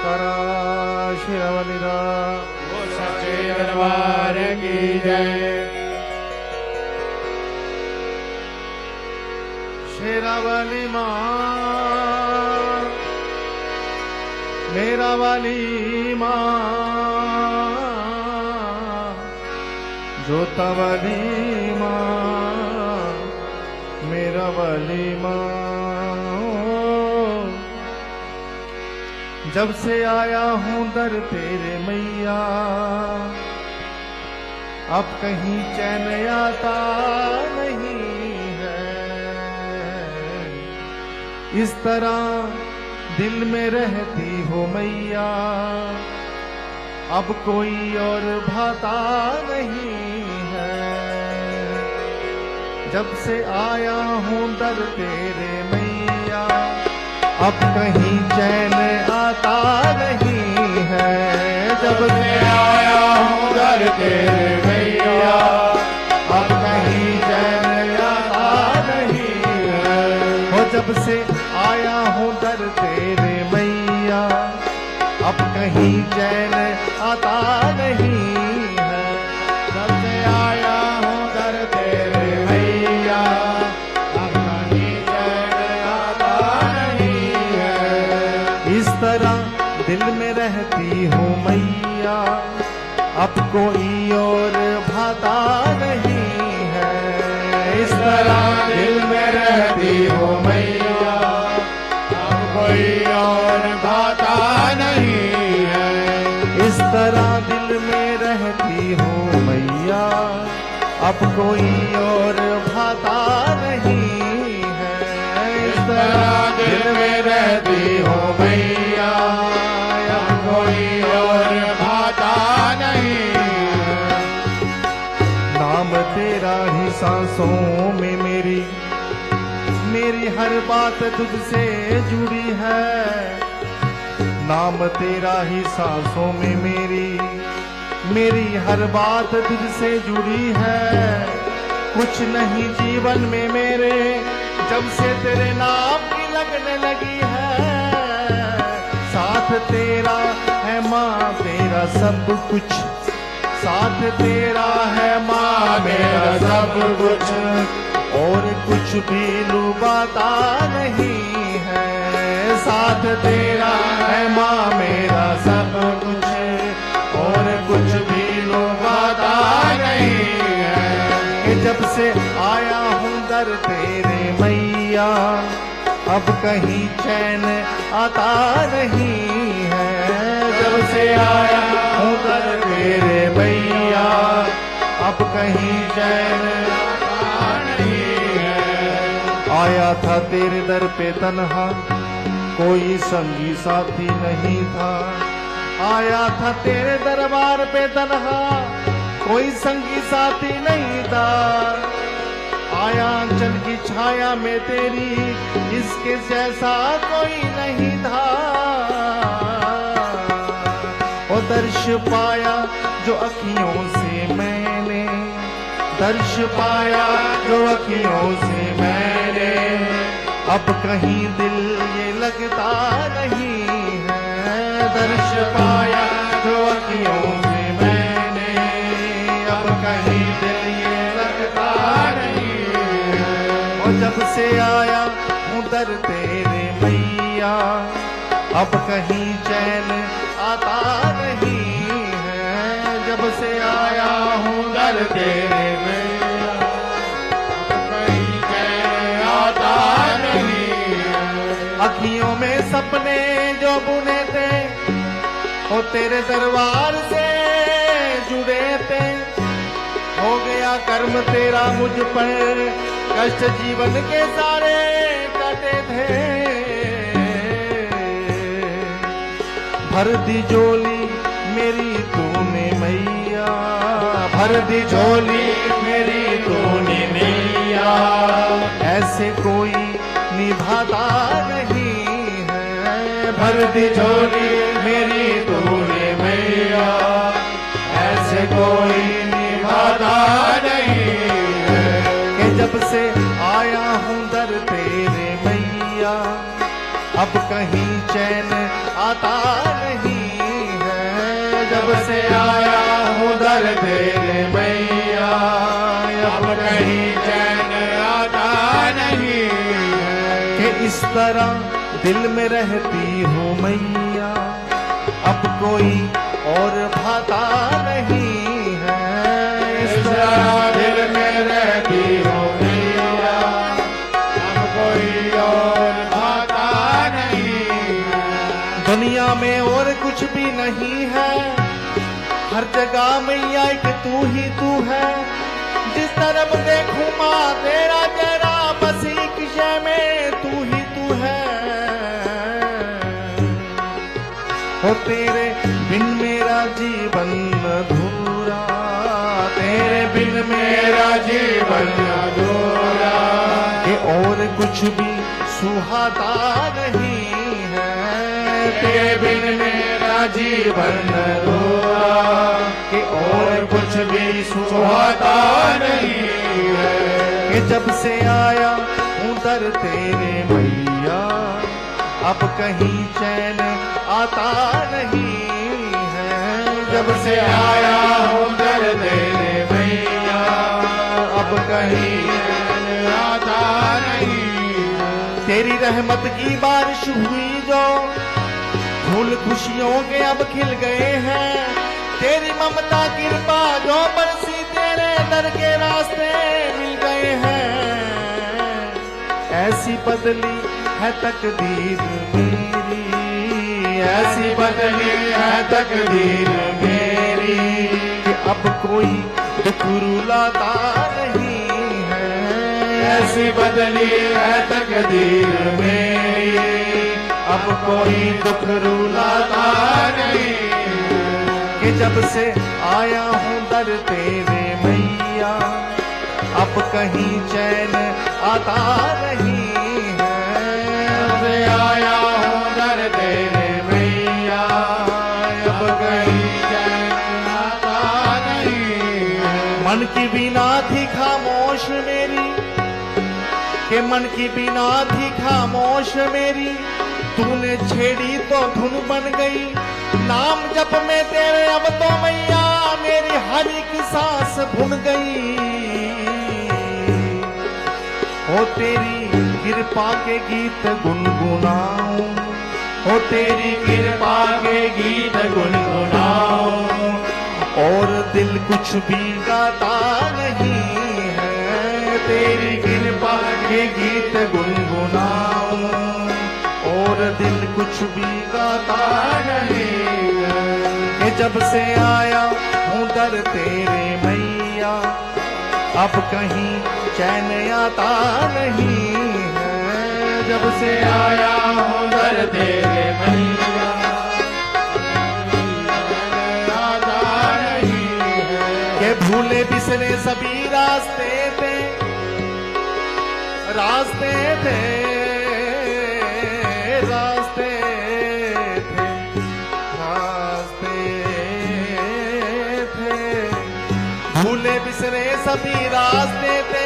जयकारा शेरावालीदा सच्चे दरबार की जय। शेरावाली माँ मेरा वाली माँ जोता वाली माँ मेरा वाली माँ। जब से आया हूँ दर तेरे मैया अब कहीं चैन आता नहीं है। इस तरह दिल में रहती हो मैया अब कोई और भाता नहीं है। जब से आया हूँ दर तेरे मैया अब कहीं चैन आता नहीं है। जब से आया हूँ दर तेरे मैया अब कहीं चैन आता नहीं है। हो जब से आया हूँ दर तेरे मैया अब कहीं चैन आता नहीं है। जब से आया हूँ दर तेरे मैया अब कहीं चैन आता नहीं है। इस तरह दिल में रहती हूँ मैया अब कोई और भाता नहीं है। इस तरह दिल में रहती हो मैया अब कोई और भाता नहीं है। इस तरह दिल में रहती हूँ मैया अब कोई और भाता नहीं है। इस तरह दिल में रहती हो मैया अब कोई और भाता नहीं है। नाम तेरा ही सांसों में मेरी हर बात तुझसे जुड़ी है। नाम तेरा ही सांसों में मेरी हर बात तुझसे जुड़ी है। कुछ नहीं जीवन में मेरे जब से तेरे नाम की लगने लगी है। साथ तेरा है माँ तेरा सब कुछ साथ तेरा है माँ मेरा सब कुछ और कुछ भी लुभाता नहीं है। साथ तेरा है माँ मेरा सब कुछ और कुछ भी लुभाता नहीं है। कि जब से आया हूँ दर तेरे मैया अब कहीं चैन आता नहीं है। जब से आया हूँ दर तेरे मैया अब कहीं चैन आता नहीं है। आया था तेरे दर पे तन्हा कोई संगी साथी नहीं था। आया था तेरे दरबार पे तन्हा कोई संगी साथी नहीं था। आया अंचल की छाया में तेरी इसके जैसा कोई नहीं था। वो दर्श पाया जो अखियों से मैंने दर्श पाया जो अखियों से मैंने अब कहीं दिल ये लगता नहीं है। दर्श पाया जो अखियों से मैंने अब कहीं दिल ये लगता नहीं है। और जब से आया हूँ दर तेरे मैया अब कहीं चैन आता नहीं है। जब से आया हूँ दर तेरे मैया अब कहीं चैन आता नहीं है। अखियों में सपने जो बुने थे वो तेरे दरबार से जुड़े थे। हो गया कर्म तेरा मुझ पर कष्ट जीवन के सारे कटे थे। भर दी झोली मेरी तूने मैया भर दी झोली मेरी तूने मैया ऐसे कोई निभाता नहीं है। भर दी झोली मेरी तूने मैया ऐसे कोई निभाता नहीं है। कि जब से आया हूँ दर तेरे मैया अब कहीं चैन आता नहीं है। जब से आया हूँ दर तेरे मैया, अब कहीं चैन आता नहीं है। कि इस तरह दिल में रहती हूँ मैया, अब कोई और भाता नहीं है। इस तरह दिल में रहती हूँ मैया, अब कोई और भाता नहीं है। दुनिया में और कुछ भी नहीं है, हर जगह मैया एक तू ही तू है। जिस तरफ देखूं माँ तेरा चेहरा, बस एक शय में तू ही तू है। हो तेरे बिन मेरा जीवन अधूरा, तेरे बिन मेरा जीवन अधूरा, कि और कुछ भी सुहाता नहीं है। तेरे बिन मेरा जीवन अधूरा, कि और कुछ भी सुहाता नहीं है। कि जब से आया हूँ दर तेरे मैया, अब कहीं चैन आता नहीं है। जब से आया हूँ दर तेरे मैया, अब कहीं चैन आता नहीं है। तेरी रहमत की बारिश हुई जो, फूल खुशियों के अब खिल गए हैं। तेरी ममता कृपा जो बरसी, तेरे दर के रास्ते मिल गए हैं। ऐसी बदली है तकदीर मेरी, ऐसी बदली है तकदीर मेरी, कि अब कोई दुख रुलाता नहीं है। ऐसी बदली है तकदीर मेरी, अब कोई दुख रुलाता नहीं है। कि जब से आया हूँ दर तेरे मैया, अब कहीं चैन आता नहीं है। जब से आया हूँ दर तेरे मैया, अब कहीं चैन आता नहीं है। मन की बिना थी खामोश मेरी, के मन की बिना थी खामोश मेरी, तूने छेड़ी तो धुन बन गई। नाम जप में तेरे अब तो मैया, मेरी हर एक सांस भुन गई। ओ तेरी कृपा के गीत गुनगुनाऊं, ओ तेरी कृपा के गीत गुनगुनाऊं, और दिल कुछ भी गाता नहीं है। तेरी कृपा के गीत गुनगुनाऊं, और दिल कुछ भी गाता नहीं है। कि जब से आया हूँ दर तेरे मैया, अब कहीं चैन आता नहीं है। जब से आया हूँ दर तेरे मैया, आता नहीं है। के भूले बिसरे सभी रास्ते थे, रास्ते थे, रास्ते थे, रास्ते थे। भूले बिसरे सभी रास्ते थे,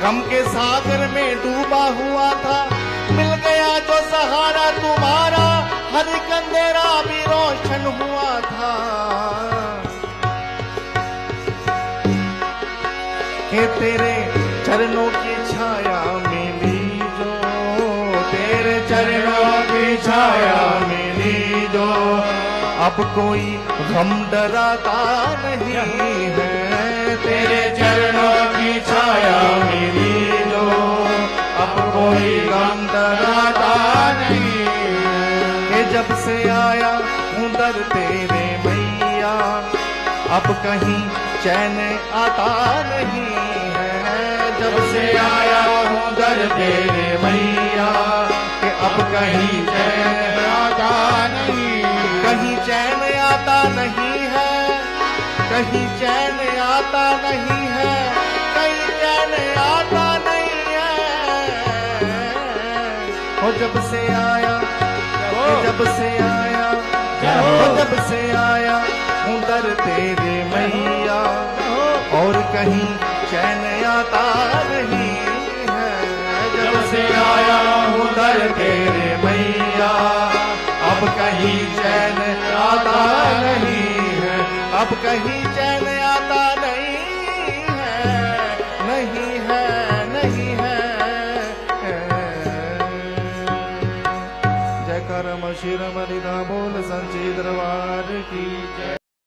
गम के सागर में डूबा हुआ था। मिल गया जो सहारा तुम्हारा, हर एक अंधेरा भी रोशन हुआ था। कि तेरे चरणों की छाया मिली जो, तेरे चरणों की छाया मिली जो, अब कोई गम डराता नहीं है। तेरे चरणों की छाया मिली जो, अब कोई गम डराता नहीं है। कि जब से आया हूँ दर तेरे मैया, अब कहीं चैन आता नहीं है। जब से आया हूँ दर तेरे मैया, कि अब कहीं चैन आता नहीं, कहीं चैन आता नहीं है, कहीं चैन आता नहीं है, कहीं चैन आता नहीं है। हो जब से आया, जब से आया, जब से आया हूँ दर तेरे मैया, और कहीं चैन आता नहीं है। जब से आया हूँ दर तेरे मैया, अब कहीं चैन आता नहीं है, अब कहीं चैन आता नहीं है, नहीं है, नहीं है। जय करम शिरमणि बोल संची दरबार की जय।